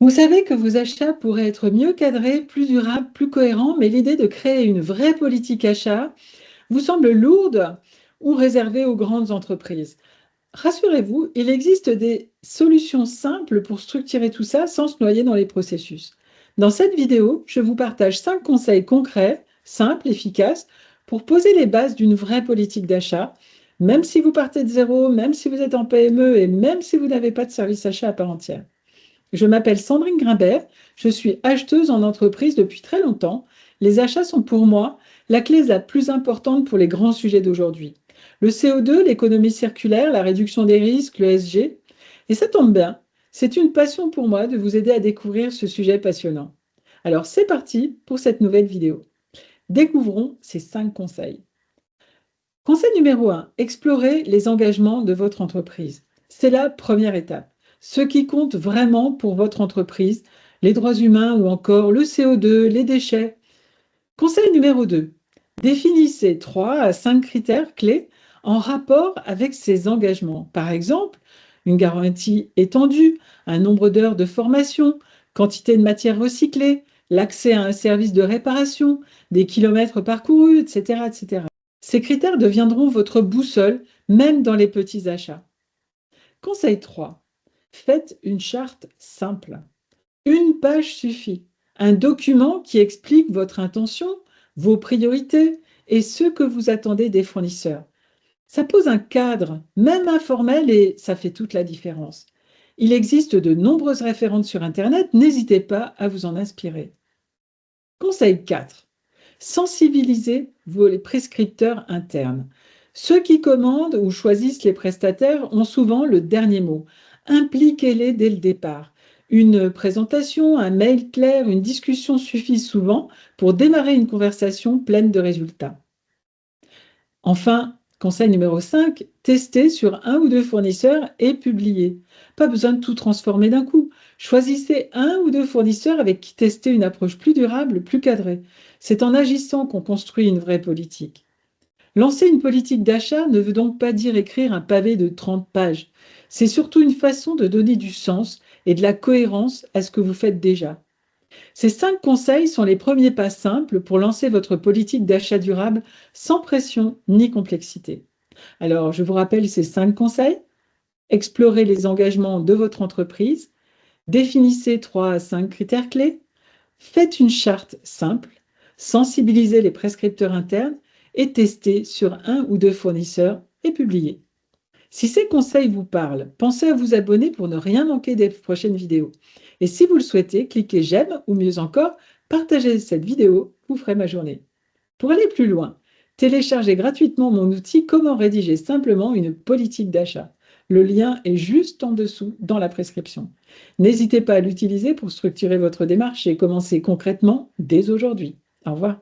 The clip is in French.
Vous savez que vos achats pourraient être mieux cadrés, plus durables, plus cohérents, mais l'idée de créer une vraie politique achat vous semble lourde ou réservée aux grandes entreprises. Rassurez-vous, il existe des solutions simples pour structurer tout ça sans se noyer dans les processus. Dans cette vidéo, je vous partage 5 conseils concrets, simples, efficaces, pour poser les bases d'une vraie politique d'achat, même si vous partez de zéro, même si vous êtes en PME et même si vous n'avez pas de service achat à part entière. Je m'appelle Sandrine Grimbert, je suis acheteuse en entreprise depuis très longtemps. Les achats sont pour moi la clé la plus importante pour les grands sujets d'aujourd'hui. Le CO2, l'économie circulaire, la réduction des risques, le SG. Et ça tombe bien, c'est une passion pour moi de vous aider à découvrir ce sujet passionnant. Alors c'est parti pour cette nouvelle vidéo. Découvrons ces 5 conseils. Conseil numéro 1, explorez les engagements de votre entreprise. C'est la première étape. Ce qui compte vraiment pour votre entreprise, les droits humains ou encore le CO2, les déchets. Conseil numéro 2, définissez 3 à 5 critères clés en rapport avec ces engagements. Par exemple, une garantie étendue, un nombre d'heures de formation, quantité de matières recyclées, l'accès à un service de réparation, des kilomètres parcourus, etc., etc. Ces critères deviendront votre boussole, même dans les petits achats. Conseil 3. Faites une charte simple. Une page suffit. Un document qui explique votre intention, vos priorités et ce que vous attendez des fournisseurs. Ça pose un cadre, même informel, et ça fait toute la différence. Il existe de nombreuses références sur Internet, n'hésitez pas à vous en inspirer. Conseil 4. Sensibilisez les prescripteurs internes. Ceux qui commandent ou choisissent les prestataires ont souvent le dernier mot. Impliquez-les dès le départ. Une présentation, un mail clair, une discussion suffisent souvent pour démarrer une conversation pleine de résultats. Enfin, conseil numéro 5, testez sur un ou deux fournisseurs et publiez. Pas besoin de tout transformer d'un coup. Choisissez un ou deux fournisseurs avec qui tester une approche plus durable, plus cadrée. C'est en agissant qu'on construit une vraie politique. Lancer une politique d'achat ne veut donc pas dire écrire un pavé de 30 pages. C'est surtout une façon de donner du sens et de la cohérence à ce que vous faites déjà. Ces 5 conseils sont les premiers pas simples pour lancer votre politique d'achat durable sans pression ni complexité. Alors, je vous rappelle ces 5 conseils. Explorez les engagements de votre entreprise, définissez 3 à 5 critères clés, faites une charte simple, sensibilisez les prescripteurs internes et testez sur un ou deux fournisseurs et publiez. Si ces conseils vous parlent, pensez à vous abonner pour ne rien manquer des prochaines vidéos. Et si vous le souhaitez, cliquez j'aime ou mieux encore, partagez cette vidéo, vous ferez ma journée. Pour aller plus loin, téléchargez gratuitement mon outil Comment rédiger simplement une politique d'achat. Le lien est juste en dessous dans la prescription. N'hésitez pas à l'utiliser pour structurer votre démarche et commencer concrètement dès aujourd'hui. Au revoir.